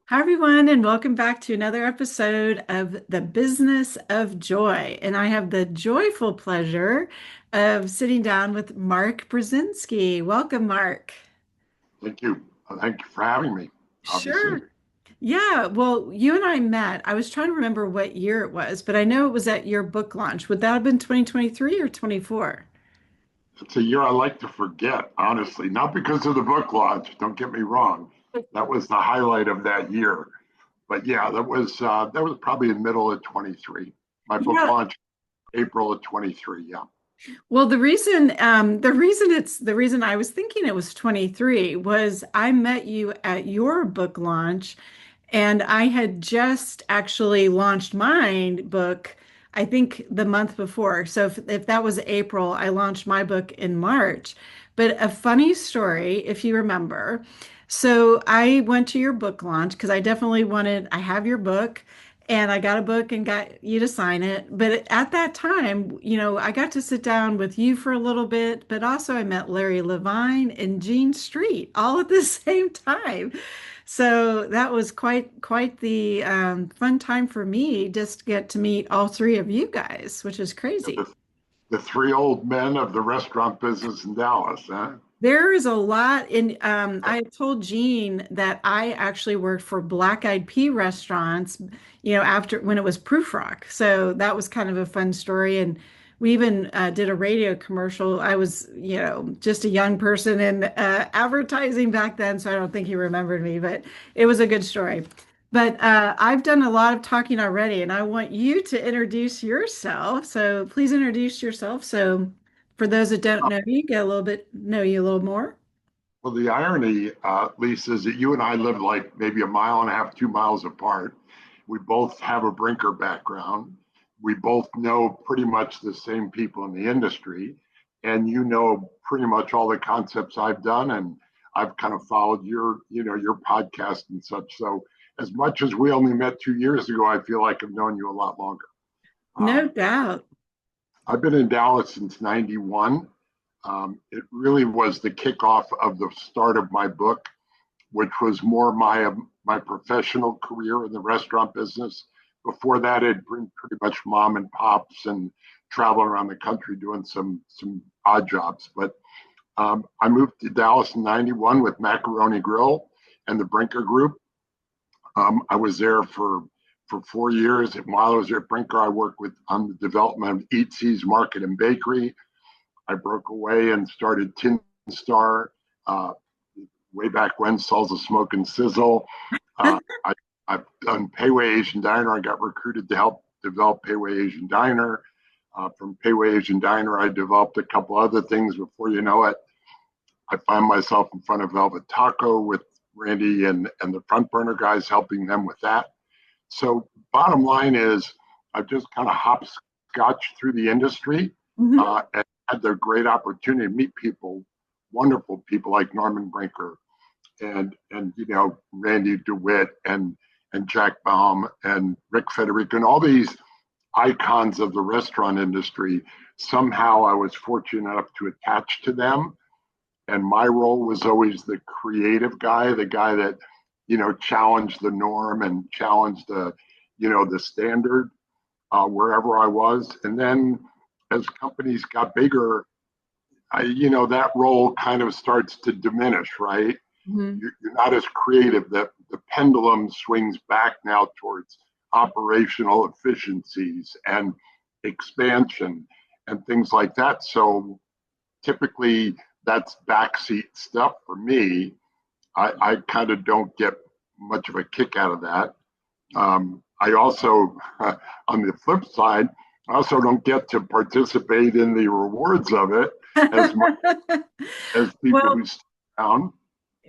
Hi, everyone, and welcome back to another episode of The Business of Joy. And I have the joyful pleasure of sitting down with Mark Brezinski. Welcome, Mark. Thank you. Thank you for having me, obviously. Sure. Yeah, well, you and I met. I was trying to remember what year it was, but I know it was at your book launch. Would that have been 2023 or 24? It's a year I like to forget, honestly, not because of the book launch, don't get me wrong. That was the highlight of that year. But yeah, that was probably in the middle of 23. My book Yeah. launch, April of 23. Yeah. Well, the reason I was thinking it was 23 was I met you at your book launch, and I had just actually launched my book, I think the month before. So if that was April, I launched my book in March. But a funny story, if you remember. So I went to your book launch because I have your book. And I got a book and got you to sign it. But at that time, I got to sit down with you for a little bit, but also I met Larry Levine and Gene Street all at the same time. So that was quite the fun time for me just to get to meet all three of you guys, which is crazy. The three old men of the restaurant business in Dallas, huh? There is a lot in I told Gene that I actually worked for Black Eyed Pea restaurants, after when it was Proof Rock. So that was kind of a fun story. And we even did a radio commercial. I was, just a young person in advertising back then, so I don't think he remembered me, but it was a good story. But I've done a lot of talking already, and I want you to introduce yourself. So please introduce yourself. So for those that don't know you, get a little bit know you a little more. Well, the irony, Lisa, is that you and I live like maybe a mile and a half, 2 miles apart. We both have a Brinker background. We both know pretty much the same people in the industry. And you know pretty much all the concepts I've done. And I've kind of followed your podcast and such. So as much as we only met 2 years ago, I feel like I've known you a lot longer. No Um, doubt. I've been in Dallas since 91. It really was the kickoff of the start of my book, which was more my professional career in the restaurant business. Before that, it'd been pretty much mom and pops and traveling around the country doing some odd jobs. But I moved to Dallas in '91 with Macaroni Grill and the Brinker Group. I was there for 4 years. And while I was there at Brinker, I worked with on the development of Eat See's Market and Bakery. I broke away and started Tin Star uh, way back when, Salsa Smoke and Sizzle. Uh, I, I've done Pei Wei Asian Diner. I got recruited to help develop Pei Wei Asian Diner. From Pei Wei Asian Diner, I developed a couple other things. Before you know it, I find myself in front of Velvet Taco with Randy and the front burner guys, helping them with that. So, bottom line is, I've just kind of hopscotched through the industry Mhm. and had the great opportunity to meet people, wonderful people like Norman Brinker and Randy DeWitt and Jack Baum and Rick Federico and all these icons of the restaurant industry. Somehow I was fortunate enough to attach to them, and my role was always the creative guy, the guy that challenged the norm and challenged the standard wherever I was. And then as companies got bigger, that role kind of starts to diminish, right? Mhm. You're not as creative. The pendulum swings back now towards operational efficiencies and expansion and things like that. So typically that's backseat stuff for me. I kind of don't get much of a kick out of that. I also, on the flip side, I also don't get to participate in the rewards of it as much as people Well, who stay down.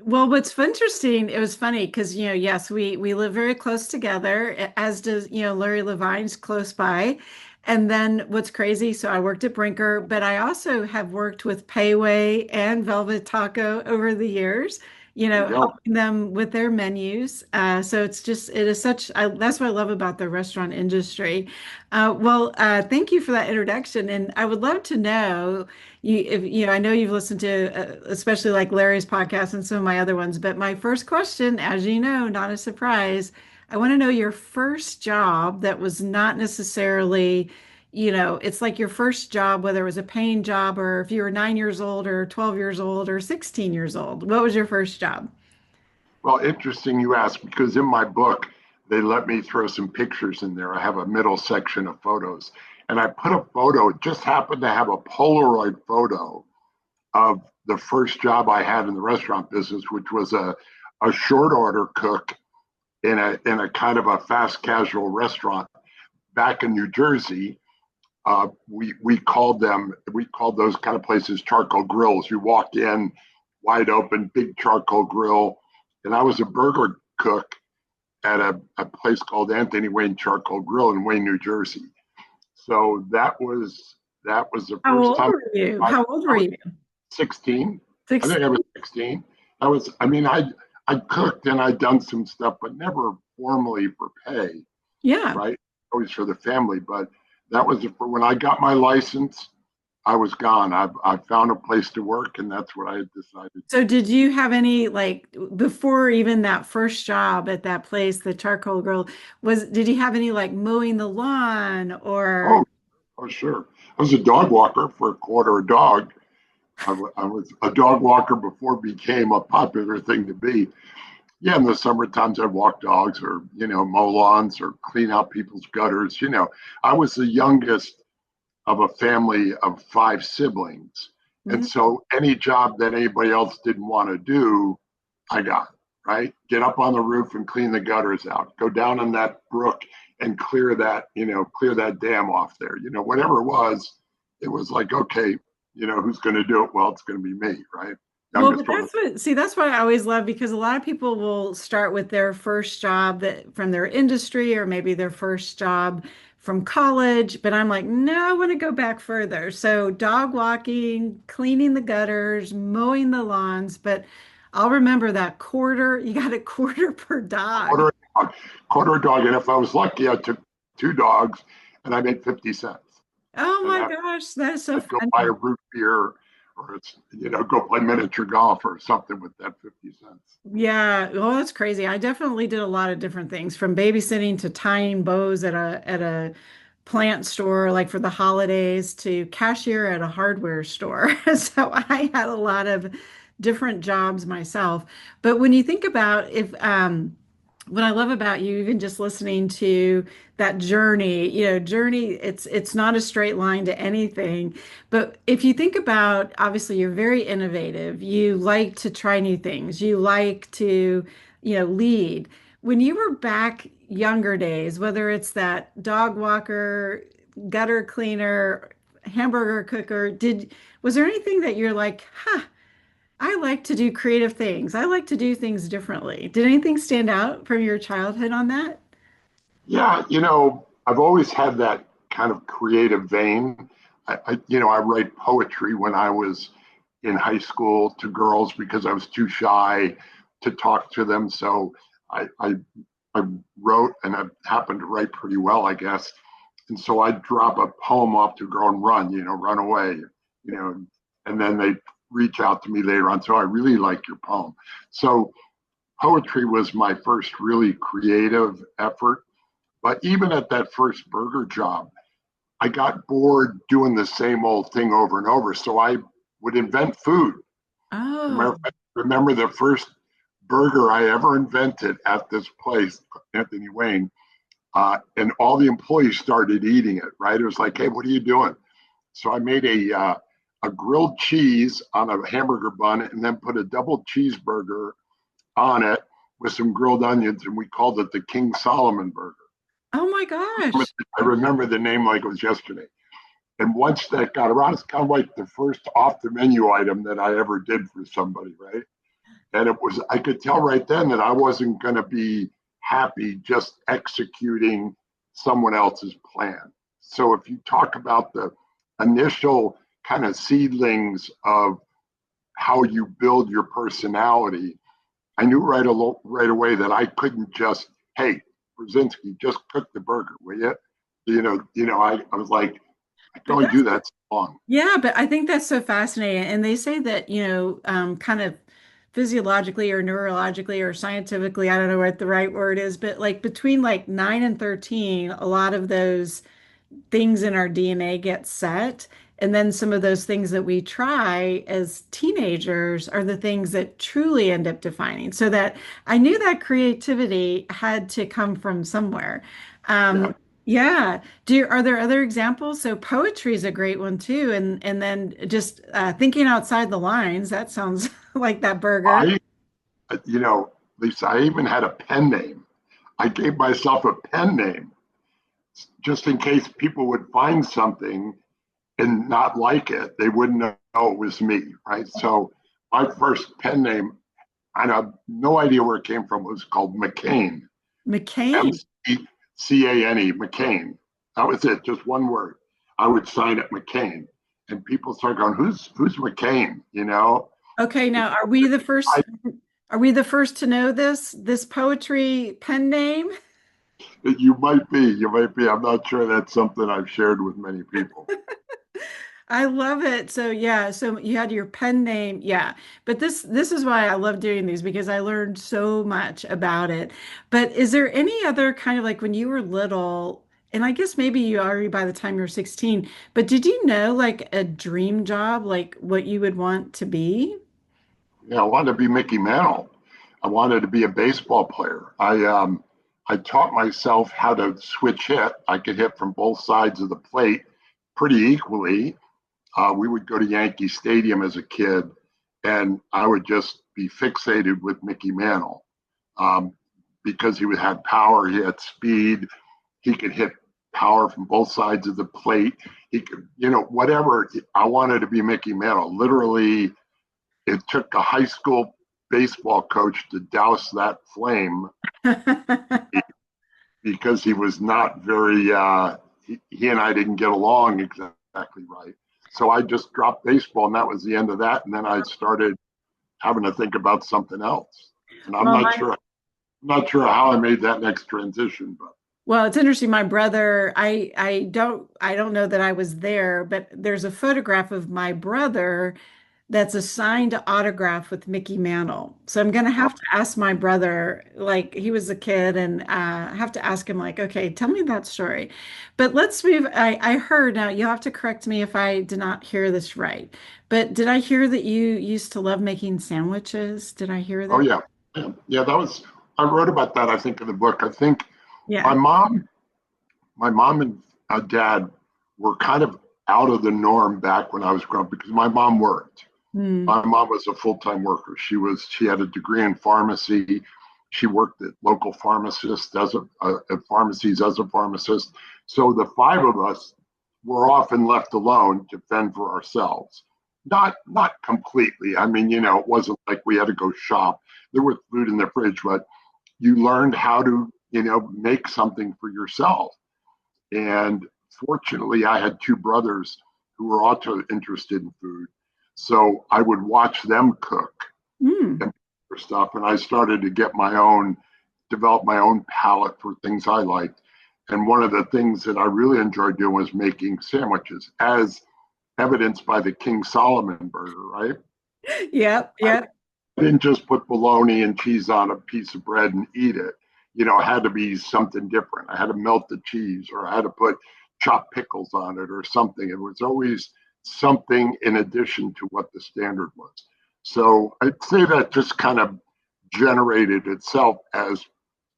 well, what's interesting, it was funny because, yes, we live very close together, as does, Larry Levine's close by. And then what's crazy, so I worked at Brinker, but I also have worked with Pei Wei and Velvet Taco over the years. There you go. helping them with their menus. So it is that's what I love about the restaurant industry. Thank you for that introduction. And I would love to know I know you've listened to, especially like Larry's podcast and some of my other ones, but my first question, as you know, not a surprise, I want to know your first job that was not necessarily, it's like your first job, whether it was a paying job or if you were 9 years old or 12 years old or 16 years old. What was your first job? Well, interesting you ask, because in my book, they let me throw some pictures in there. I have a middle section of photos. And I put a photo, it just happened to have a Polaroid photo of the first job I had in the restaurant business, which was a short order cook in a kind of a fast casual restaurant back in New Jersey. We called those kind of places charcoal grills. You walk in, wide open, big charcoal grill, and I was a burger cook at a place called Anthony Wayne Charcoal Grill in Wayne, New Jersey. So that was the How first old time were you? I, How old I were was you? 16. I think I 16. was 16. I cooked and I'd done some stuff, but never formally for pay, Yeah. right? Always for the family. But that was for when I got my license. I was gone. I found a place to work, and that's what I had decided to So do. did you have any like before even that first job at that place, the charcoal grill, did you have any like mowing the lawn or Oh, oh, sure. I was a dog walker for a quarter a dog. I was a dog walker before it became a popular thing to be. Yeah, in the summer times I'd walk dogs or, mow lawns or clean out people's gutters. I was the youngest of a family of five siblings. And Mhm. so any job that anybody else didn't want to do, I got, right? Get up on the roof and clean the gutters out. Go down in that brook and clear that dam off there. Whatever it was like, okay, who's going to do it? Well, it's going to be me, right? Well, but Youngest one. that's what I always love because a lot of people will start with their first job that from their industry or maybe their first job from college. But I'm like, no, I want to go back further. So dog walking, cleaning the gutters, mowing the lawns. But I'll remember that quarter, you got a quarter per dog. Quarter a dog, quarter a dog. And if I was lucky, I took two dogs and I made 50 cents. Oh And my that gosh, that is so I'd go buy a funny. root beer or go play miniature golf or something with that 50 cents. Yeah, well, that's crazy. I definitely did a lot of different things from babysitting to tying bows at a plant store like for the holidays to cashier at a hardware store. So I had a lot of different jobs myself. But when you think about if what I love about you, even just listening to that journey, it's not a straight line to anything. But if you think about, obviously, you're very innovative. You like to try new things. You like to, lead. When you were back younger days, whether it's that dog walker, gutter cleaner, hamburger cooker, was there anything that you're like, huh, I like to do creative things. I like to do things differently. Did anything stand out from your childhood on that? Yeah, I've always had that kind of creative vein. I write poetry when I was in high school to girls because I was too shy to talk to them. So I wrote and I happened to write pretty well, I guess. And so I'd drop a poem off to a girl and run, run away, and then they reach out to me later on. So I really like your poem. So poetry was my first really creative effort. But even at that first burger job, I got bored doing the same old thing over and over. So I would invent food. Oh, Remember the first burger I ever invented at this place, Anthony Wayne, and all the employees started eating it. Right? It was like, hey, what are you doing? So I made a grilled cheese on a hamburger bun, and then put a double cheeseburger on it with some grilled onions, and we called it the King Solomon burger. oh my gosh. I remember the name like it was yesterday. And once that got around, it's kind of like the first off the menu item that I ever did for somebody, right? And I could tell right then that I wasn't going to be happy just executing someone else's plan. So if you talk about the initial kind of seedlings of how you build your personality, I knew right away that I couldn't just, hey, Brezinski, just cook the burger, will you? I was like, I can But only that's do that so long. Yeah, but I think that's so fascinating. And they say that, kind of physiologically or neurologically or scientifically, I don't know what the right word is, but like between like 9 and 13, a lot of those things in our DNA get set. And then some of those things that we try as teenagers are the things that truly end up defining. So that I knew that creativity had to come from somewhere. Yeah. Yeah. Are there other examples? So poetry is a great one too. And then just thinking outside the lines, that sounds like that burger. I, Lisa, I even had a pen name. I gave myself a pen name just in case people would find something and not like it. They wouldn't know it was me, right? So my first pen name, I have no idea where it came from, was called McCain. M McCain. C A N E, McCain. That was it, just one word. I would sign it McCain. And people start going, who's McCain? Okay, now I, are we the first to know this poetry pen name? you might be. I'm not sure that's something I've shared with many people. I love it. So yeah, so you had your pen name. Yeah. But this is why I love doing these because I learned so much about it. But is there any other kind of like when you were little, and I guess maybe you already by the time you were 16, but did you know like a dream job, like what you would want to be? Yeah, I wanted to be Mickey Mantle. I wanted to be a baseball player. I taught myself how to switch hit. I could hit from both sides of the plate pretty equally. We would go to Yankee Stadium as a kid, and I would just be fixated with Mickey Mantle um, because he would have power, he had speed, he could hit power from both sides of the plate. He could, whatever. I wanted to be Mickey Mantle. Literally, it took a high school baseball coach to douse that flame because he was not very, he and I didn't get along exactly right. So I just dropped baseball, and that was the end of that. And then I started having to think about something else. And Well, my I'm not sure how I made that next transition, but Well, it's interesting. My brother, I don't know that I was there, but there's a photograph of my brother that's a signed autograph with Mickey Mantle. So I'm gonna have to ask my brother, like he was a kid, and I have to ask him, like, okay, tell me that story. But let's move. I heard now you'll have to correct me if I did not hear this right. But did I hear that you used to love making sandwiches? Did I hear oh that? yeah, yeah, that was. I wrote about that. I think in the book. I think my Yeah. mom, my mom and dad were kind of out of the norm back when I was growing up because my mom worked. Hmm. My mom was a full-time worker. She had a degree in pharmacy. She worked at local pharmacists at pharmacies as a pharmacist. So the five of us were often left alone to fend for ourselves. Not completely. I mean, it wasn't like we had to go shop. There was food in the fridge, but you learned how to, make something for yourself. And fortunately, I had two brothers who were also interested in food. So I would watch them cook Hmm. and for stuff. And I started to develop my own palate for things I liked. And one of the things that I really enjoyed doing was making sandwiches, as evidenced by the King Solomon burger, right? Yep. I Yep. didn't just put bologna and cheese on a piece of bread and eat it. It had to be something different. I had to melt the cheese or I had to put chopped pickles on it or something. It was always something in addition to what the standard was. So I'd say that just kind of generated itself as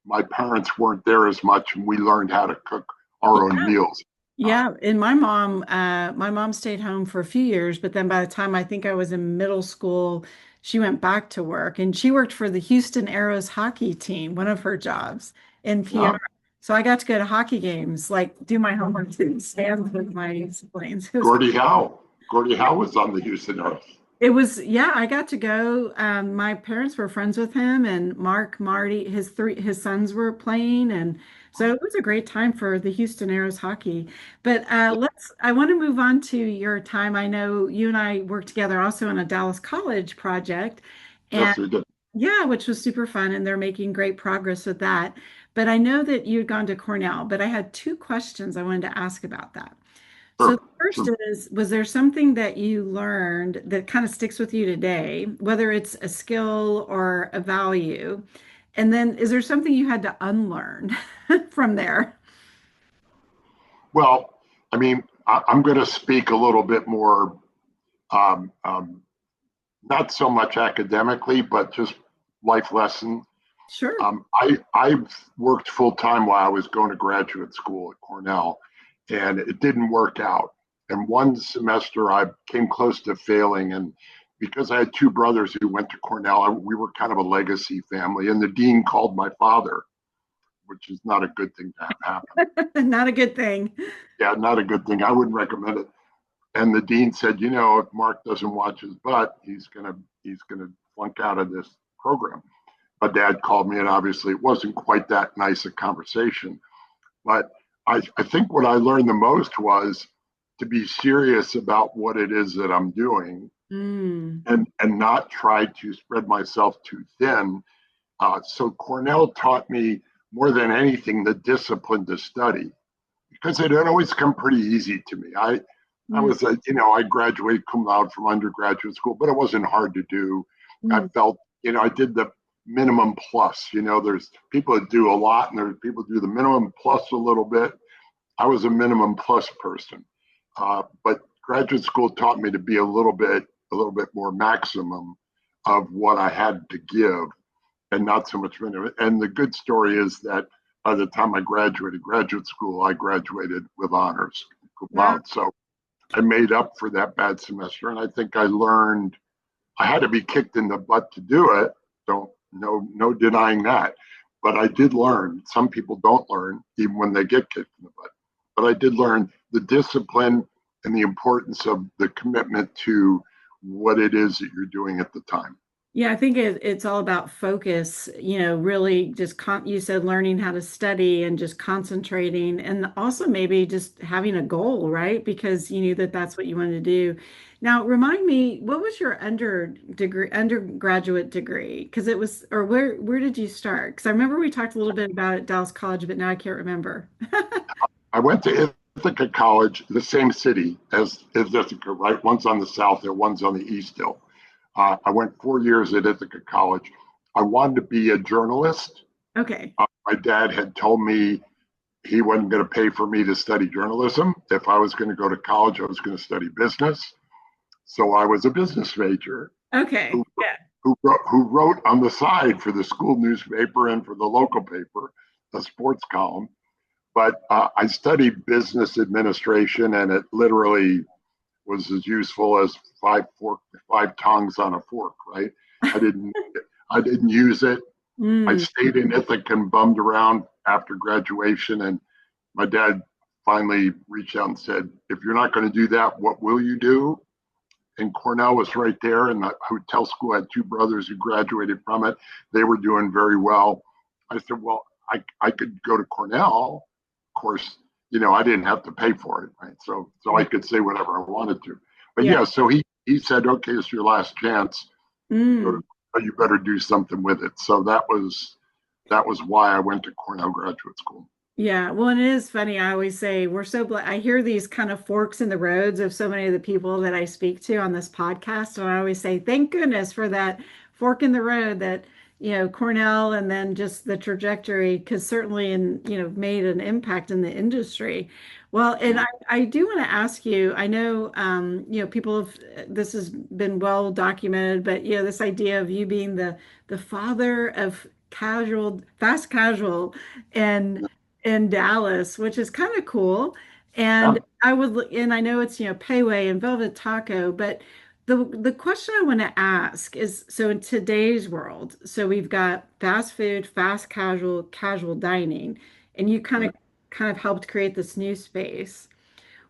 my parents weren't there as much and we learned how to cook our own meals. Yeah, and my mom stayed home for a few years, but then by the time I think I was in middle school, she went back to work, and she worked for the Houston Aeros hockey team, one of her jobs in PR. Um, So I got to go to hockey games, like do my homework to stand with my siblings. Gordie Howe. Gordie Howe was on the Houston Earth. Yeah, I got to go. My parents were friends with him, and Mark, Marty, his sons were playing, and so it was a great time for the Houston Aeros hockey. But I want to move on to your time. I know you and I worked together also on a Dallas College project, and Yes, we did. Yeah, which was super fun, and they're making great progress with that. But I know that you'd gone to Cornell, but I had two questions I wanted to ask about that. So the Sure, first sure. is, was there something that you learned that kind of sticks with you today, whether it's a skill or a value? And then is there something you had to unlearn from there? Well, I mean, I'm going to speak a little bit more, um, um, not so much academically, but just life lesson. Sure. I've worked full time while I was going to graduate school at Cornell, and it didn't work out. And one semester I came close to failing, and because I had two brothers who went to Cornell, we were kind of a legacy family. And the dean called my father, which is not a good thing to have happen. Not a good thing. Yeah, not a good thing. I wouldn't recommend it. And the dean said, you know, if Mark doesn't watch his butt, he's gonna flunk out of this program. My dad called me, and obviously it wasn't quite that nice a conversation. But I think what I learned the most was to be serious about what it is that I'm doing, Mm, and not try to spread myself too thin. So Cornell taught me more than anything the discipline to study, because it had always come pretty easy to me. I mm, was a, you know, I graduated cum laude from undergraduate school, but it wasn't hard to do. I mm. felt, you know, I did the minimum plus. You know, there's people that do a lot, and there's people that do the minimum plus a little bit. I was a minimum plus person, but graduate school taught me to be a little bit more maximum of what I had to give, and not so much minimum. And the good story is that by the time I graduated graduate school, I graduated with honors, cum Wow. laude. So I made up for that bad semester, and I think I learned. I had to be kicked in the butt to do it. Don't no denying that. But I did learn. Some people don't learn even when they get kicked in the butt. But I did learn the discipline and the importance of the commitment to what it is that you're doing at the time. Yeah, I think it's all about focus, really just you said learning how to study and just concentrating and also maybe just having a goal, right? Because you knew that that's what you wanted to do. Now, remind me, what was your undergraduate degree? Because it was, or where did you start? Because I remember we talked a little bit about it at Dallas College, but now I can't remember. I went to Ithaca College, the same city as Ithaca, right? One's on the south hill, one's on the east hill. I went 4 years at Ithaca College. I wanted to be a journalist. Okay. My dad had told me he wasn't going to pay for me to study journalism. If I was going to go to college, I was going to study business. So I was a business major who, Okay. Yeah. who wrote on the side for the school newspaper and for the local paper, a sports column. But I studied business administration, and it literally was as useful as five tongs on a fork. Right? I didn't I didn't use it. I Mm, stayed in Ithaca and bummed around after graduation, and my dad finally reached out and said, "If you're not going to do that, what will you do?" And Cornell was right there, and the hotel school had two brothers who graduated from it. They were doing very well. I said, "Well, I could go to Cornell. Of course, you know, I didn't have to pay for it, right? So I right. could say whatever I wanted to." But Yeah. yeah, so he said, "Okay, it's your last chance. Go to, Mm. you better do something with it." So that was why I went to Cornell Graduate School. Yeah, well, and it is funny. I always say we're so glad. I hear these kind of forks in the roads of so many of the people that I speak to on this podcast. And I always say, thank goodness for that fork in the road that, Cornell and then just the trajectory, because certainly made an impact in the industry. Well, and I do want to ask you, I know, people have, this has been well documented, but, this idea of you being the father of fast casual and in Dallas, which is kind of cool. And Yeah. and I know it's, Pei Wei and Velvet Taco, but the question I want to ask is, so in today's world, so we've got fast food, fast casual, casual dining, and you Right. kind of helped create this new space.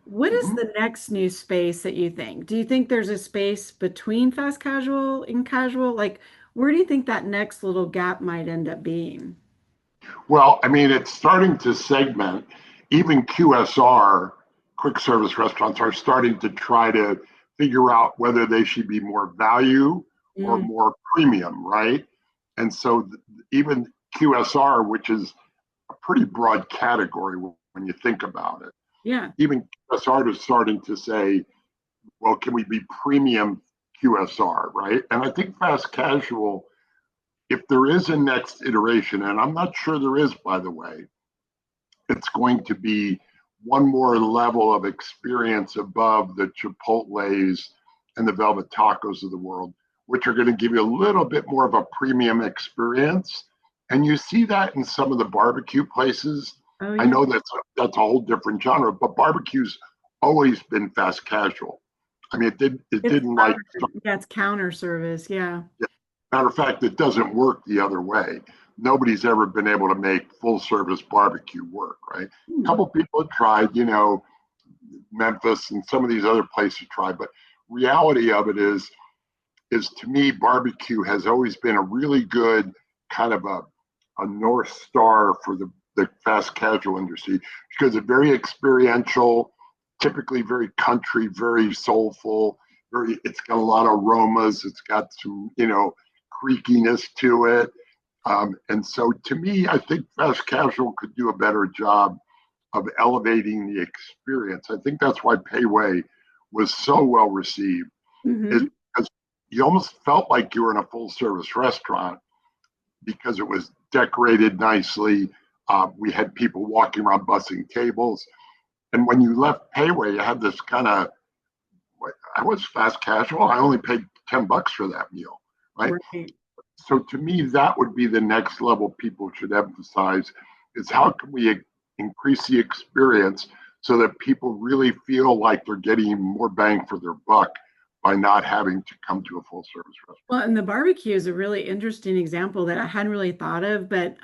What is Mm-hmm. the next new space that you think? Do you think there's a space between fast casual and casual? Like, where do you think that next little gap might end up being? Well, I mean, it's starting to segment. Even QSR, quick service restaurants, are starting to try to figure out whether they should be more value or Mm, more premium, right? And so even QSR, which is a pretty broad category when you think about it, Yeah. even QSR is starting to say, well, can we be premium QSR, right? And I think fast casual, if there is a next iteration, and I'm not sure there is, by the way, it's going to be one more level of experience above the Chipotle's and the Velvet Tacos of the world, which are going to give you a little bit more of a premium experience. And you see that in some of the barbecue places. Oh I yeah. know that's a whole different genre, but barbecue's always been fast casual. I mean, it It's didn't like, yeah, it's counter service. Yeah. matter of fact, it doesn't work the other way. Nobody's ever been able to make full service barbecue work, right? A Hmm. couple people have tried, Memphis and some of these other places tried, but reality of it is to me, barbecue has always been a really good kind of a North Star for the fast casual industry because it's very experiential, typically very country, very soulful, it's got a lot of aromas, it's got some, creakiness to it. And so to me, I think fast casual could do a better job of elevating the experience. I think that's why Pei Wei was so well received, is Hmm. because you almost felt like you were in a full service restaurant because it was decorated nicely. We had people walking around bussing tables. And when you left Pei Wei, you had this kind of, I was fast casual. I only paid $10 for that meal, right? Right. So to me, that would be the next level people should emphasize is how can we increase the experience so that people really feel like they're getting more bang for their buck by not having to come to a full service Well, restaurant. and the barbecue is a really interesting example that I hadn't really thought of, but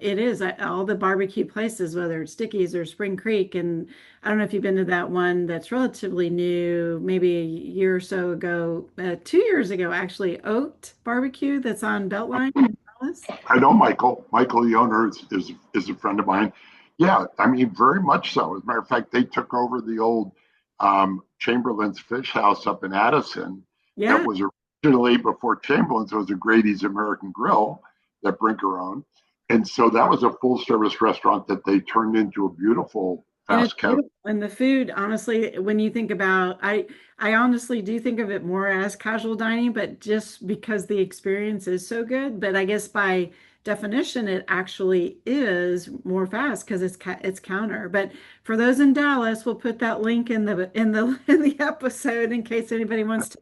it is all the barbecue places, whether it's Sticky's or Spring Creek. And I don't know if you've been to that one that's relatively new, maybe a year or so ago, 2 years ago, actually, Oaked Barbecue that's on Beltline in Dallas. I know Michael. Michael, the owner, is a friend of mine. Yeah, I mean, very much so. As a matter of fact, they took over the old Chamberlain's Fish House up in Addison. That Yeah. was originally before Chamberlain's. It was a Grady's American Grill that Brinker owned, and so that was a full service restaurant that they turned into a beautiful And it's fast casual. beautiful. And the food, honestly, when you think about, I honestly do think of it more as casual dining, but just because the experience is so good. But I guess by definition, it actually is more fast because it's counter. But for those in Dallas, we'll put that link in the episode in case anybody wants to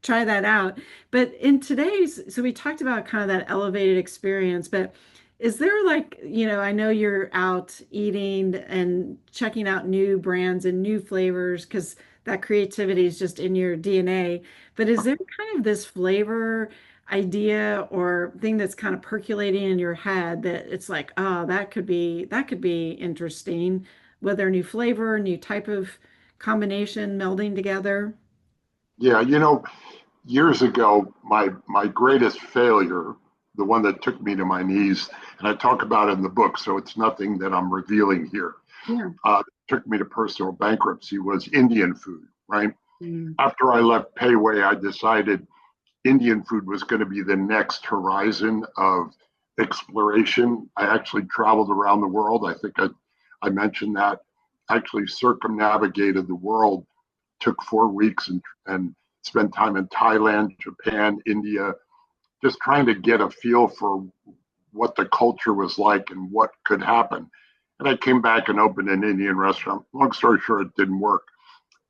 try that out. But in today's, so we talked about kind of that elevated experience, but is there like, I know you're out eating and checking out new brands and new flavors because that creativity is just in your DNA. But is there kind of this flavor idea or thing that's kind of percolating in your head that it's like, oh, that could be interesting, whether new flavor, new type of combination melding together? Yeah, years ago, my greatest failure, the one that took me to my knees, and I talk about it in the book, so it's nothing that I'm revealing here. Yeah. Took me to personal bankruptcy was Indian food, right? Mm. After I left Pei Wei, I decided Indian food was going to be the next horizon of exploration. I actually traveled around the world. I think I mentioned that. Actually circumnavigated the world, took 4 weeks and spent time in Thailand, Japan, India, just trying to get a feel for what the culture was like and what could happen. And I came back and opened an Indian restaurant. Long story short, it didn't work.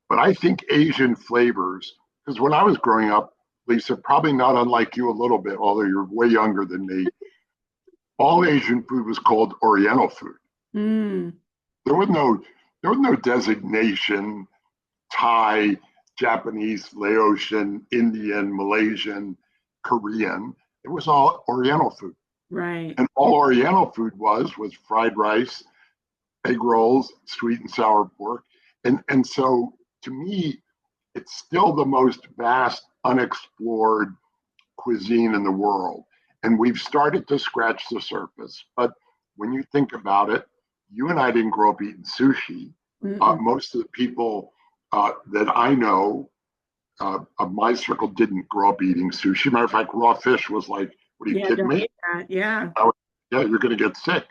But I think Asian flavors, because when I was growing up, Lisa, probably not unlike you a little bit, although you're way younger than me, all Asian food was called Oriental food. Mm. There was no there was no designation Thai, Japanese, Laotian, Indian, Malaysian, Korean. It was all Oriental food. Right. And all Oriental food was fried rice, egg rolls, sweet and sour pork. And so to me, it's still the most vast, unexplored cuisine in the world. And we've started to scratch the surface. But when you think about it, you and I didn't grow up eating sushi. Mm-mm. Most of the people that I know of my circle didn't grow up eating sushi. Matter of fact, raw fish was like What are you Yeah, kidding don't me? eat that. Yeah. I would, yeah, you're going to get sick.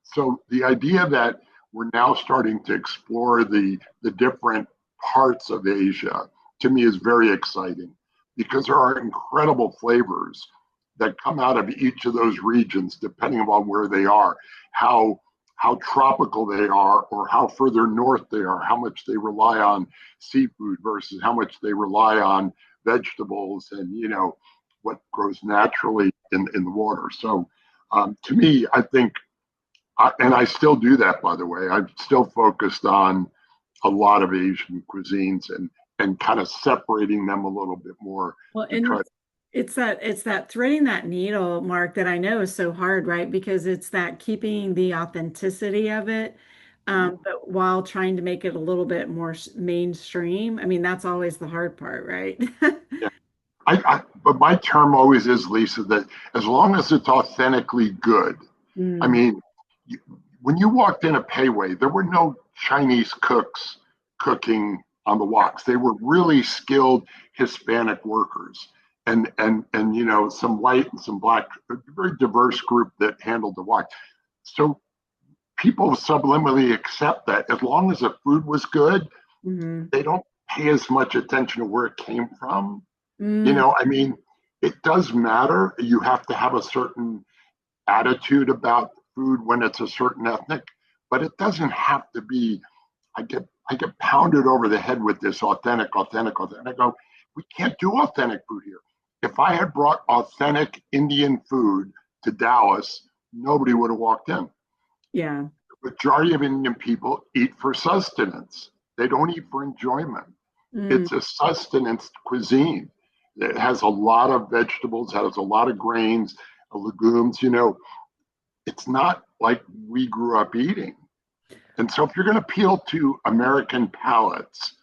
So the idea that we're now starting to explore the different parts of Asia to me is very exciting because there are incredible flavors that come out of each of those regions depending upon where they are, how how tropical they are or how further north they are, how much they rely on seafood versus how much they rely on vegetables and what grows naturally in the water. So to me, I think and I still do that, by the way. I'm still focused on a lot of Asian cuisines and kind of separating them a little bit more Well, to and try. it's that threading that needle, Mark, that I know is so hard, right? Because it's that keeping the authenticity of it, To, but while trying to make it a little bit more mainstream. I mean, that's always the hard part, right? yeah, but my term always is, Lisa, that as long as it's authentically good. I Mm, mean, you, when you walked in a Pei Wei, there were no Chinese cooks cooking on the woks. They were really skilled Hispanic workers, and some white and some black, a very diverse group that handled the wok. So people subliminally accept that as long as the food was good, hmm they don't pay as much attention to where it came from. mm, I mean, it does matter. You have to have a certain attitude about food when it's a certain ethnic, but it doesn't have to be. I get pounded over the head with this authentic, authentic, authentic. I go, we can't do authentic food here. If I had brought authentic Indian food to Dallas, nobody would have walked in. yeah. The majority of Indian people eat for sustenance. They don't eat for enjoyment. Mm. It's a sustenance cuisine. It has a lot of vegetables, has a lot of grains, legumes. It's not like we grew up eating. And so if you're going to appeal to American palates,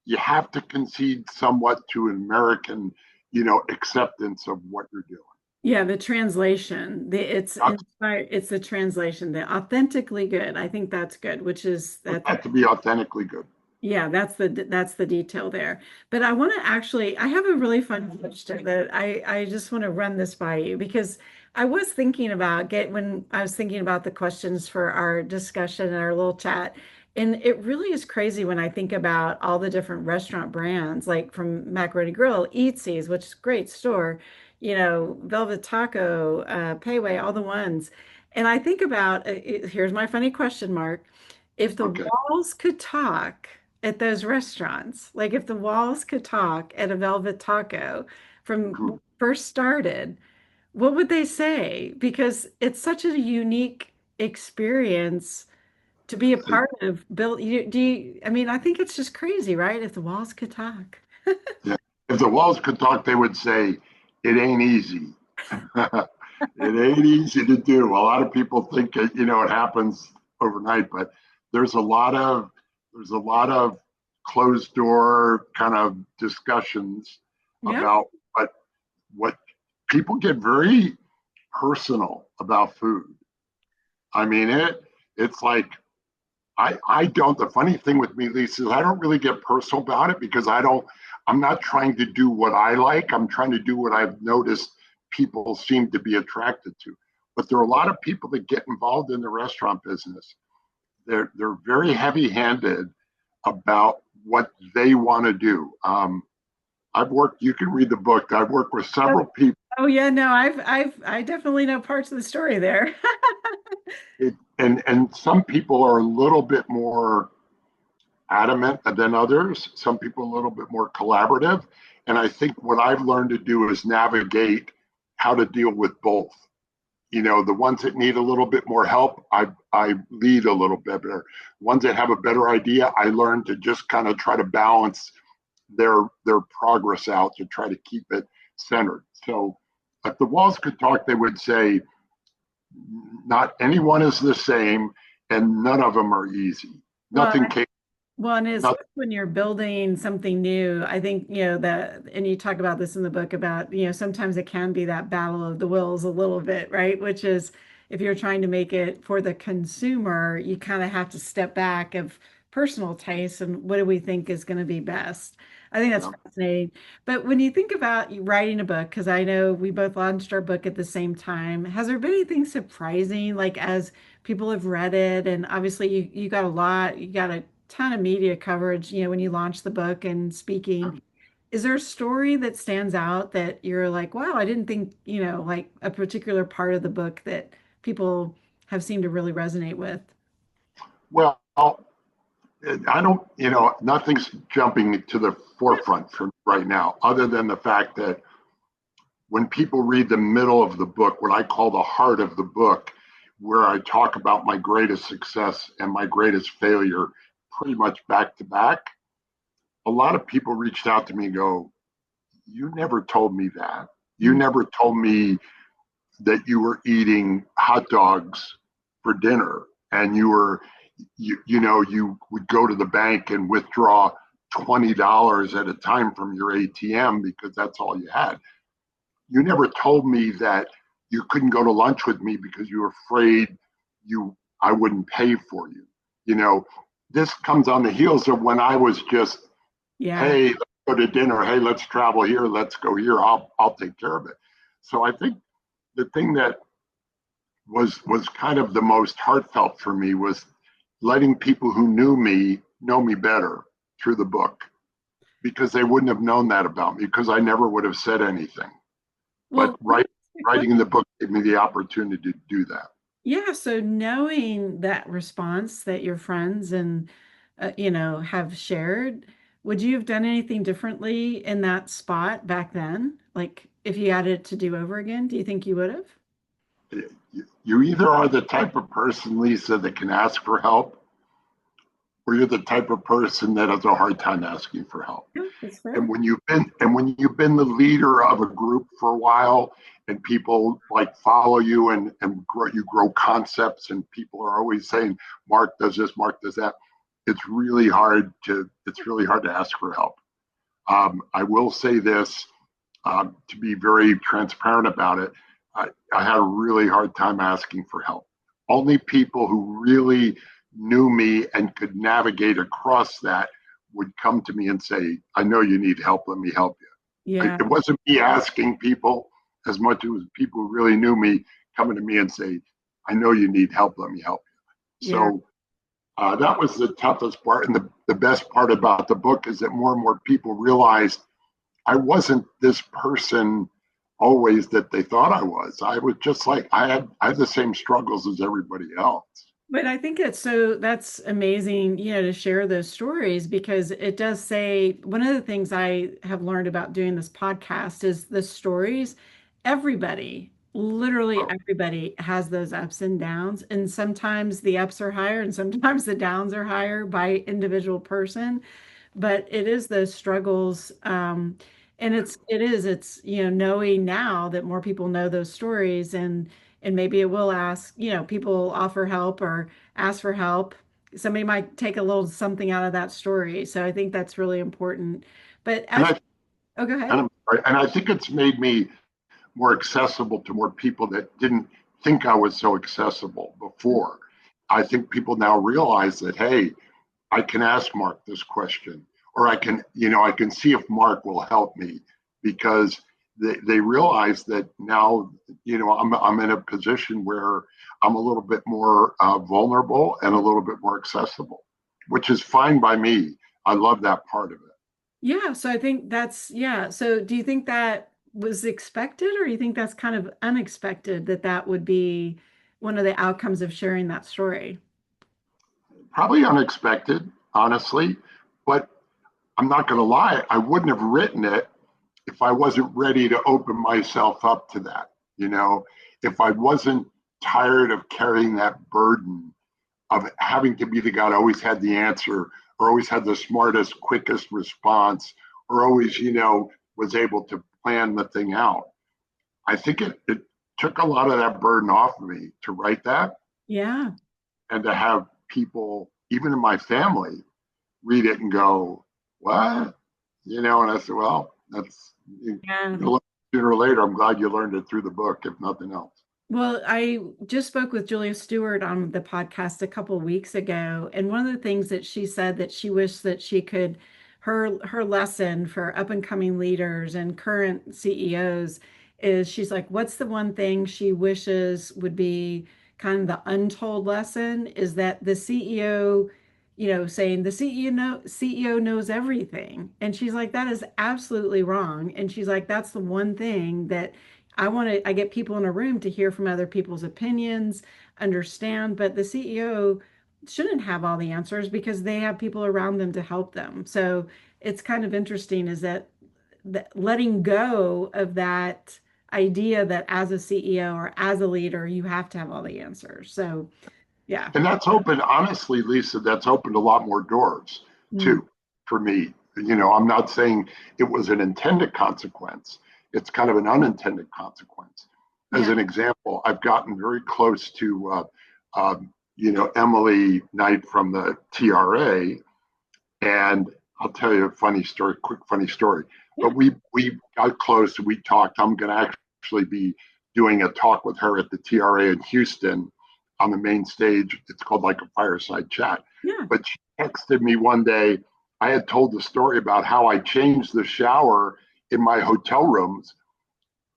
you have to concede somewhat to an American, acceptance of what you're doing. Yeah, the translation, it's Not inspired, it's the translation, the authentically good. I think that's good, which is for that's that to be authentically good. yeah, that's the detail there. But I want to actually, I have a really fun question that I just want to run this by you because I was thinking about when I was thinking about the questions for our discussion and our little chat, and it really is crazy when I think about all the different restaurant brands, like from Macaroni Grill, Eatsies, which is a great store, Velvet Taco, Pei Wei, all the ones. And I think about, here's my funny question, Mark. If the Okay. walls could talk at those restaurants, like if the walls could talk at a Velvet Taco from when Mhm. it first started, what would they say? Because it's such a unique experience to be a part of. Bill, I mean, I think it's just crazy, right? If the walls could talk. Yeah. If the walls could talk, they would say, it ain't easy. It ain't easy to do. A lot of people think it happens overnight, but there's a lot of there's a lot of closed door kind of discussions Yeah. about what people get very personal about food. I mean it's like I don't. The funny thing with me, Lisa, is I don't really get personal about it because I'm not trying to do what I like. I'm trying to do what I've noticed people seem to be attracted to. But there are a lot of people that get involved in the restaurant business. They're very heavy-handed about what they want to do. I've worked. You can read the book. I've worked with Oh, several people. oh, yeah, no, I definitely know parts of the story there. And some people are a little bit more adamant than others. Some people a little bit more collaborative. And I think what I've learned to do is navigate how to deal with both. The ones that need a little bit more help, I lead a little bit better. Ones that have a better idea, I learn to just kind of try to balance their progress out to try to keep it centered. So if the walls could talk, they would say not anyone is the same and none of them are easy. Well, Nothing came, Well, and nothing. especially when you're building something new, I think, that, and you talk about this in the book about, sometimes it can be that battle of the wills a little bit, right? Which is if you're trying to make it for the consumer, you kind of have to step back of personal tastes and what do we think is going to be best. I think that's Yeah. fascinating. But when you think about you writing a book, because I know we both launched our book at the same time, has there been anything surprising, like as people have read it? And obviously you got a lot, you got a ton of media coverage, when you launched the book and speaking. Is there a story that stands out that you're like, wow, I didn't think, like a particular part of the book that people have seemed to really resonate with? Well, I don't, nothing's jumping to the forefront for me right now, other than the fact that when people read the middle of the book, what I call the heart of the book, where I talk about my greatest success and my greatest failure pretty much back to back, a lot of people reached out to me and go, you never told me that. You Mm. never told me that you were eating hot dogs for dinner and you would go to the bank and withdraw $20 at a time from your ATM because that's all you had. You never told me that you couldn't go to lunch with me because you were afraid you I wouldn't pay for you. You know, this comes on the heels of when I was just, Yeah. hey, let's go to dinner. Hey, let's travel here. Let's go here. I'll take care of it. So I think the thing that was kind of the most heartfelt for me was letting people who knew me know me better through the book because they wouldn't have known that about me because I never would have said anything. But Well, let me ask you a writing the question. book gave me the opportunity to do that. Yeah, so knowing that response that your friends and have shared, would you have done anything differently in that spot back then? Like if you had it to do over again, do you think you would have? You either are the type of person, Lisa, that can ask for help, or you're the type of person that has a hard time asking for help. Yeah, that's And fair. when you've been the leader of a group for a while and people like follow you you grow concepts and people are always saying Mark does this, Mark does that, it's really hard to ask for help. I will say this, to be very transparent about it. I had a really hard time asking for help. Only people who really knew me and could navigate across that would come to me and say, I know you need help. Let me help you. Yeah. It wasn't me asking people as much as it was people who really knew me coming to me and say, I know you need help. Let me help you. Yeah. So that was the toughest part. And the best part about the book is that more and more people realized I wasn't this person always that they thought I was. I was just like I had the same struggles as everybody else. But I think that's amazing, to share those stories because it does say one of the things I have learned about doing this podcast is the stories. Everybody, literally everybody has those ups and downs. And sometimes the ups are higher and sometimes the downs are higher by individual person. But it is those struggles. And it's knowing now that more people know those stories and maybe it will ask, people offer help or ask for help. Somebody might take a little something out of that story. So I think that's really important. But And as, oh, go ahead. and I think it's made me more accessible to more people that didn't think I was so accessible before. I think people now realize that, hey, I can ask Mark this question, or I can see if Mark will help me because they realize that now, I'm in a position where I'm a little bit more vulnerable and a little bit more accessible, which is fine by me. I love that part of it. Yeah, so I think yeah. So do you think that was expected or you think that's kind of unexpected that that would be one of the outcomes of sharing that story? Probably unexpected, honestly, but I'm not going to lie. I wouldn't have written it if I wasn't ready to open myself up to that. If I wasn't tired of carrying that burden of having to be the guy that always had the answer or always had the smartest, quickest response or always, was able to plan the thing out. I think it took a lot of that burden off of me to write that Yeah. and to have people, even in my family, read it and go, what? And I said, well, that's Yeah. sooner or later. I'm glad you learned it through the book, if nothing else. Well, I just spoke with Julia Stewart on the podcast a couple weeks ago, and one of the things that she said that she wished that she could, her lesson for up and coming leaders and current CEOs is she's like, what's the one thing she wishes would be kind of the untold lesson is that the CEO, saying the CEO knows everything. And she's like, that is absolutely wrong. And she's like, that's the one thing that I get people in a room to hear from other people's opinions, understand, but the CEO shouldn't have all the answers because they have people around them to help them. So it's kind of interesting is that letting go of that idea that as a CEO or as a leader, you have to have all the answers. So yeah. And that's open, honestly, Lisa, that's opened a lot more doors Mm, too for me. I'm not saying it was an intended consequence, it's kind of an unintended consequence. As yeah. an example, I've gotten very close to, Emily Knight from the TRA, and I'll tell you a funny story, quick funny story. Yeah. But we got close, we talked. I'm going to actually be doing a talk with her at the TRA in Houston on the main stage. It's called like a fireside chat. Yeah. But she texted me one day. I had told the story about how I changed the shower in my hotel rooms.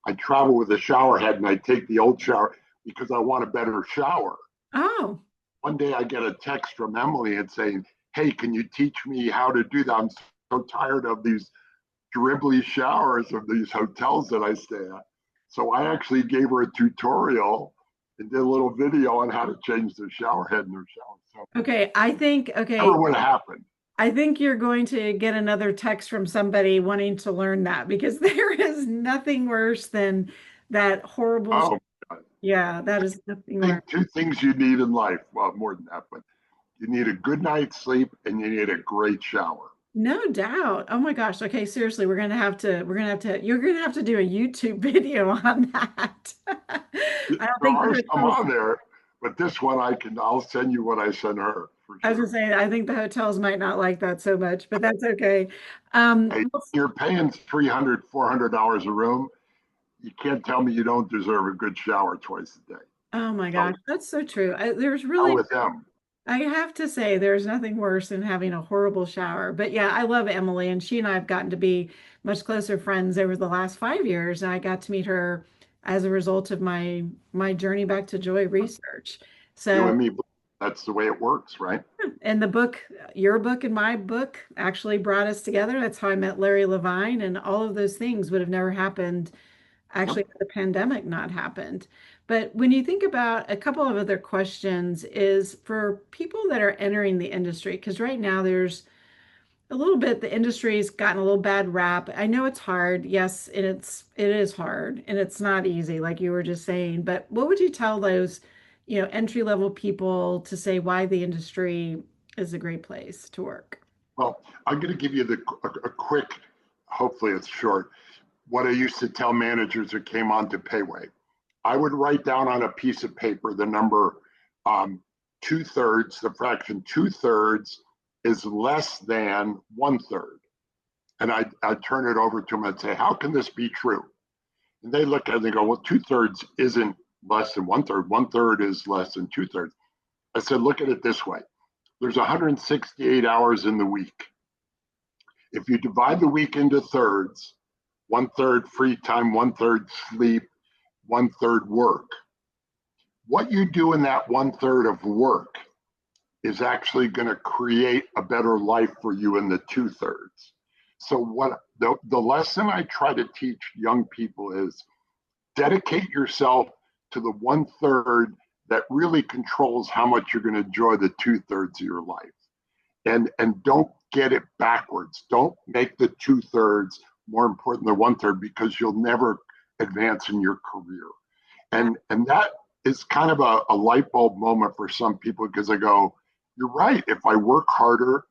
I travel with a shower head and I take the old shower because I want a better shower. Oh. One day I get a text from Emily and saying, "Hey, can you teach me how to do that? I'm so tired of these dribbly showers of these hotels that I stay at." So I actually gave her a tutorial and did a little video on how to change the shower head in her shower. So Okay. never would have happened. I think you're going to get another text from somebody wanting to learn that because there is nothing worse than that horrible. Oh, Yeah, that is nothing I worse. think two things you need in life. Well, more than that, but you need a good night's sleep and you need a great shower. No doubt. Oh my gosh. Okay, seriously, you're gonna have to do a YouTube video on that. I don't There think are the some hotels, on there, but this one I'll send you what I sent her for I was gonna sure. say, I think the hotels might not like that so much, but that's okay. Hey, Well, you're paying $300, $400 a room. You can't tell me you don't deserve a good shower twice a day. oh my So gosh, that's so true. There's out really with them. I have to say, there's nothing worse than having a horrible shower. But yeah, I love Emily, and she and I have gotten to be much closer friends over the last 5 years. And I got to meet her as a result of my journey back to joy research. You So, and me, that's the way it works, right? and the book, your book and my book actually brought us together. That's how I met Larry Levine, and all of those things would have never happened Yep. actually had the pandemic not happened. But when you think about a couple of other questions is for people that are entering the industry, because right now there's a little bit, the industry's gotten a little bad rap. I know it's hard. Yes, and it is hard and it's not easy, like you were just saying. But what would you tell those, entry level people to say why the industry is a great place to work? Well, I'm going to give you a quick, hopefully it's short, what I used to tell managers that came on to Pei Wei. I would write down on a piece of paper the number um, two-thirds, the fraction two-thirds is less than one-third. And I'd turn it over to them and say, how can this be true? And they look at it and they go, well, two-thirds isn't less than one-third. One-third is less than two-thirds. I said, look at it this way. There's 168 hours in the week. If you divide the week into thirds, one third free time, one third sleep, one third work. What you do in that one third of work is actually going to create a better life for you in the two thirds. So what the lesson I try to teach young people is dedicate yourself to the one third that really controls how much you're going to enjoy the two thirds of your life. And don't get it backwards. Don't make the two thirds more important than one third because you'll never advance in your career. And that is kind of a light bulb moment for some people because I go, you're right. If I work harder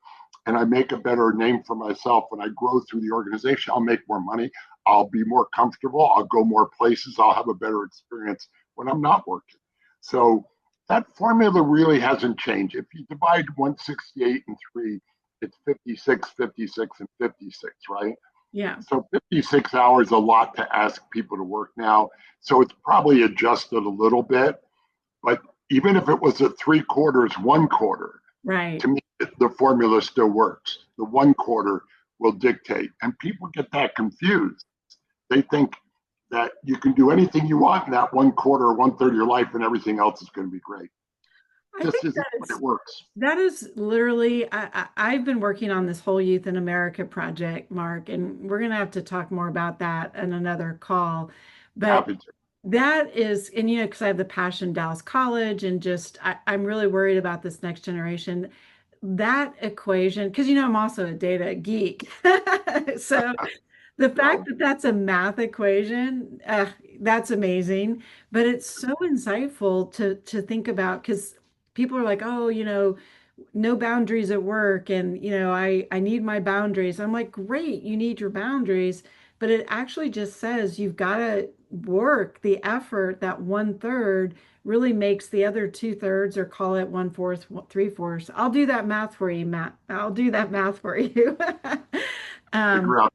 and I make a better name for myself and I grow through the organization, I'll make more money. I'll be more comfortable. I'll go more places. I'll have a better experience when I'm not working. So that formula really hasn't changed. If you divide 168 and 3, it's 56, 56, and 56, right? Yeah. So 56 hours is a lot to ask people to work now. So it's probably adjusted a little bit. But even if it was at 3/4, 1/4, Right. to me, the formula still works. The 1/4 will dictate. And people get that confused. They think that you can do anything you want in that 1/4 or 1/3 of your life and everything else is going to be great. I Just think isn't what it works. that is literally, I've been working on this whole Youth in America project, Mark, and we're going to have to talk more about that in another call. But Happy to. that is, and because I have the passion Dallas College and just, I'm really worried about this next generation. That equation, because I'm also a data geek. So the fact No, that that's a math equation, that's amazing. But it's so insightful to think about because people are like, oh, no boundaries at work, and I need my boundaries. I'm like, great, you need your boundaries, but it actually just says you've got to work the effort that 1/3 really makes the other 2/3, or call it 1/4, 3/4. I'll do that math for you, Matt. I'll do that math for you. um, figure out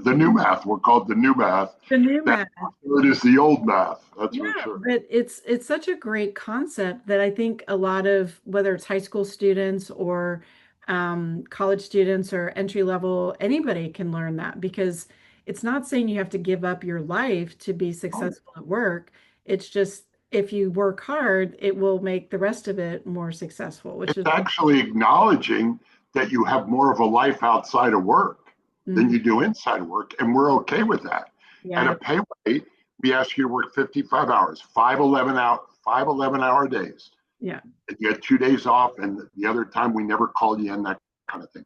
the new math. We'll call it the new math. the new That math. it is the old math. That's Yeah, for sure. but it's such a great concept that I think a lot of, whether it's high school students or college students or entry level, anybody can learn that, because it's not saying you have to give up your life to be Oh, successful at work. It's just if you work hard, it will make the rest of it more successful, which it's is actually acknowledging that you have more of a life outside of work than Mhm. you do inside of work, and we're okay with that. At a Yeah, pay rate, we ask you to work 55 hours, 5 11 hour days. yeah. And you had 2 days off, and the other time we never called you in, that kind of thing.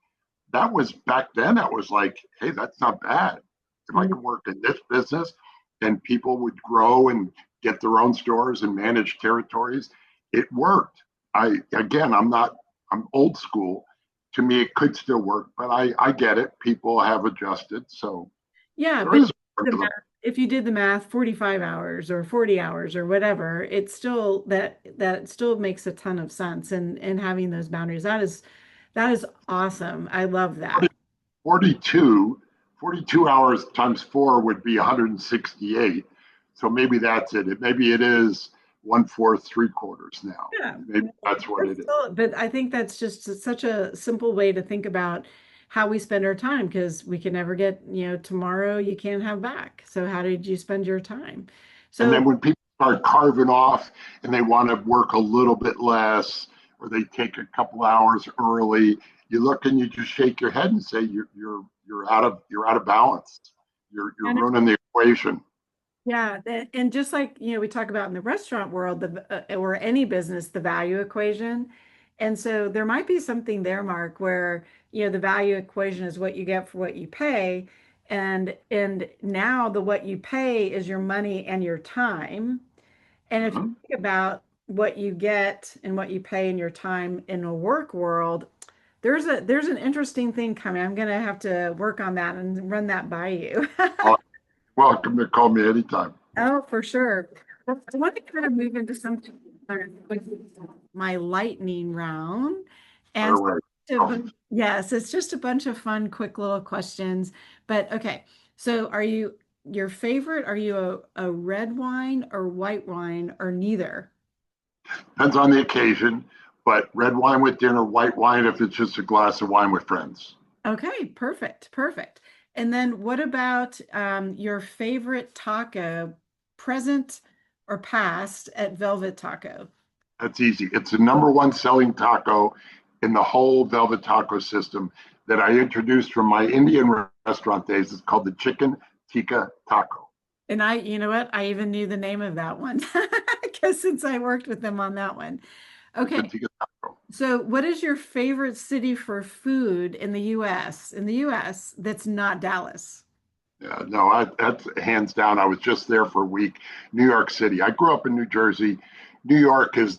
That was back then, that was like, hey, that's not bad. If I Mhm. can work in this business, then people would grow and get their own stores and manage territories. It worked. I'm old school. To me, it could still work, but I get it. People have adjusted. So Yeah, there but is a the formula. math, if you did the math, 45 hours or 40 hours or whatever, it's still that still makes a ton of sense, and having those boundaries. That is awesome. I love that. 42, 42 hours times four would be 168. So maybe that's it. Maybe it is 1/4, 3/4 now. Yeah. Maybe that's what That's it is. still, but I think that's just such a simple way to think about how we spend our time, because we can never get, tomorrow you can't have back. So how did you spend your time? And then So when people start carving off and they want to work a little bit less, or they take a couple hours early, you look and you just shake your head and say you're out of balance. You're ruining the equation. yeah, and just like, we talk about in the restaurant world, or any business, the value equation. And so there might be something there, Mark, where, the value equation is what you get for what you pay. And now the what you pay is your money and your time. And if you Mhm. think about what you get and what you pay in your time in a work world, there's an interesting thing coming. I'm gonna have to work on that and run that by you. Well, welcome to call me anytime. Oh, for sure. I want to kind of move into something with my lightning round. And Fire away. yes, it's just a bunch of fun, quick little questions. But okay, so your favorite, are you a red wine or white wine or neither? Depends on the occasion, but red wine with dinner, white wine if it's just a glass of wine with friends. Okay, perfect, perfect. And then what about your favorite taco, present or past, at Velvet Taco? That's easy. It's the number one selling taco in the whole Velvet Taco system that I introduced from my Indian restaurant days. It's called the Chicken Tikka Taco. And you know what? I even knew the name of that one because since I worked with them on that one. Chicken Okay. Tikka Taco. So what is your favorite city for food in the US? In the US, that's not Dallas. Yeah, no, that's hands down. I was just there for a week. New York City. I grew up in New Jersey. New York is.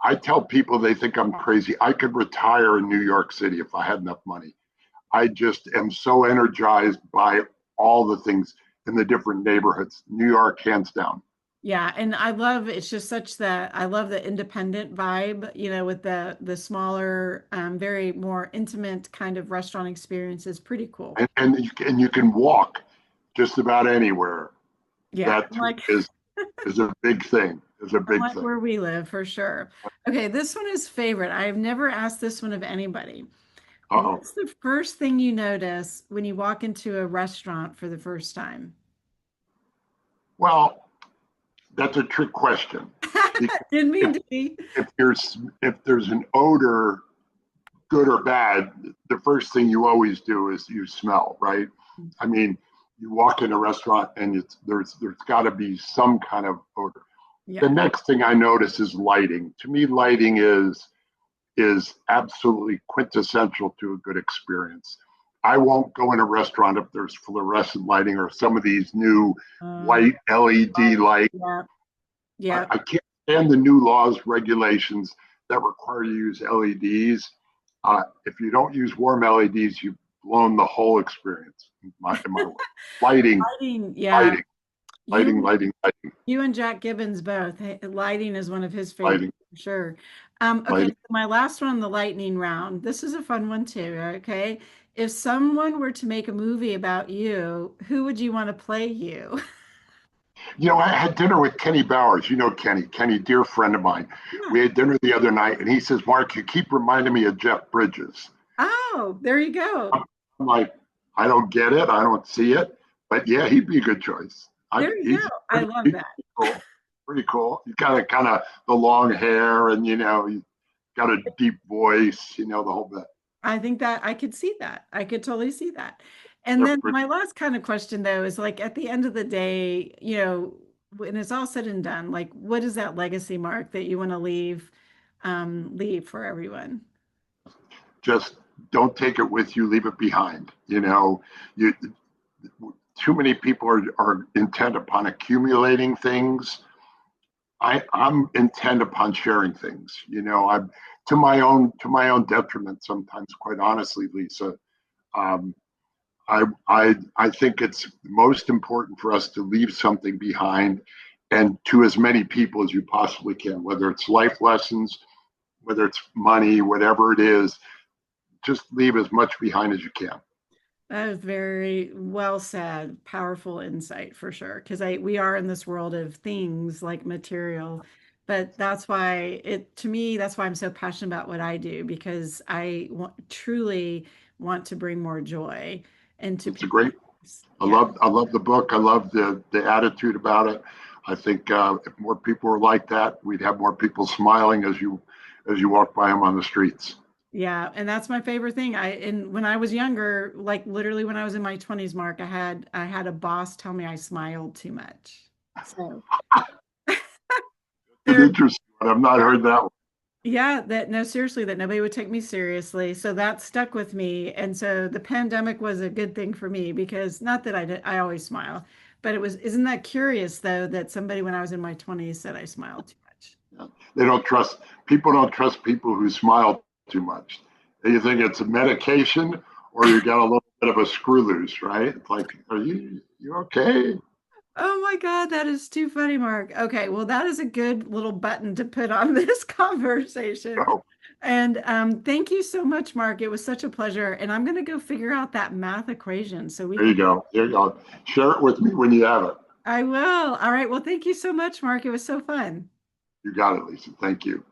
I tell people they think I'm crazy. I could retire in New York City if I had enough money. I just am so energized by all the things in the different neighborhoods. New York, hands down. Yeah, and I love it's just such that I love the independent vibe, with the smaller, very more intimate kind of restaurant experience is pretty cool. And you can walk just about anywhere. Yeah, That to me is a big thing. Is a big unlike thing. where we live for sure. Okay, this one is favorite. I've never asked this one of anybody. Uh-oh. What's the first thing you notice when you walk into a restaurant for the first time? Well, that's a trick question. Because Didn't if mean to be. if there's an odor, good or bad, the first thing you always do is you smell, right? I mean, you walk in a restaurant and there's got to be some kind of odor. The Yeah. next thing I notice is lighting. To me, lighting is absolutely quintessential to a good experience. I won't go in a restaurant if there's fluorescent lighting or some of these new Um, white LED right. lights. Yeah. I, Yeah. I can't stand the new laws, regulations that require you to use LEDs. If you don't use warm LEDs, you've blown the whole experience. In my way. Lighting, Lighting, yeah. lighting, lighting, You lighting, lighting, you and Jack Gibbons both. Lighting is one of his favorites lighting, for sure. Okay, lighting. so my last one, the lightning round. This is a fun one too, okay? If someone were to make a movie about you, who would you want to play you? I had dinner with Kenny Bowers. You know Kenny, dear friend of mine. Yeah. We had dinner the other night, and he says, "Mark, you keep reminding me of Jeff Bridges." Oh, there you go. I'm like, I don't get it, I don't see it, but yeah, he'd be a good choice. There you He's go. I love pretty that. cool, pretty cool. He's got a kind of the long hair, and he's got a deep voice, the whole bit. I think that I could see that. I could totally see that. And Jeff then Bridges. my last kind of question though is like at the end of the day, when it's all said and done, like what is that legacy mark that you want to leave for everyone? Just don't take it with you, leave it behind. You too many people are intent upon accumulating things. I'm intent upon sharing things. I'm to my own detriment sometimes, quite honestly, Lisa. Um, I think it's most important for us to leave something behind and to as many people as you possibly can, whether it's life lessons, whether it's money, whatever it is, just leave as much behind as you can. That is very well said, powerful insight for sure. Because we are in this world of things like material, but that's why to me, that's why I'm so passionate about what I do because truly want to bring more joy into It's a people's great. lives. I Yeah. love I love the book. I love the attitude about it. I think if more people were like that, we'd have more people smiling as you walk by them on the streets. Yeah, and that's my favorite thing. And when I was younger, like literally when I was in my 20s, Mark, I had a boss tell me I smiled too much. So An there, interesting one. I've not heard that one. yeah, that no, seriously, that nobody would take me seriously. So that stuck with me. And so the pandemic was a good thing for me because not that I always smile, but isn't that curious though that somebody when I was in my 20s said I smiled too much? Yeah. They don't trust people who smile too much. You think it's a medication or you got a little bit of a screw loose, right? It's like, are you okay? Oh my God, that is too funny, Mark. Okay, well, that is a good little button to put on this conversation. No. And thank you so much, Mark. It was such a pleasure. And I'm going to go figure out that math equation so we There you can. go. There you go. Share it with me when you have it. I will. All right. Well, thank you so much, Mark. It was so fun. You got it, Lisa. Thank you.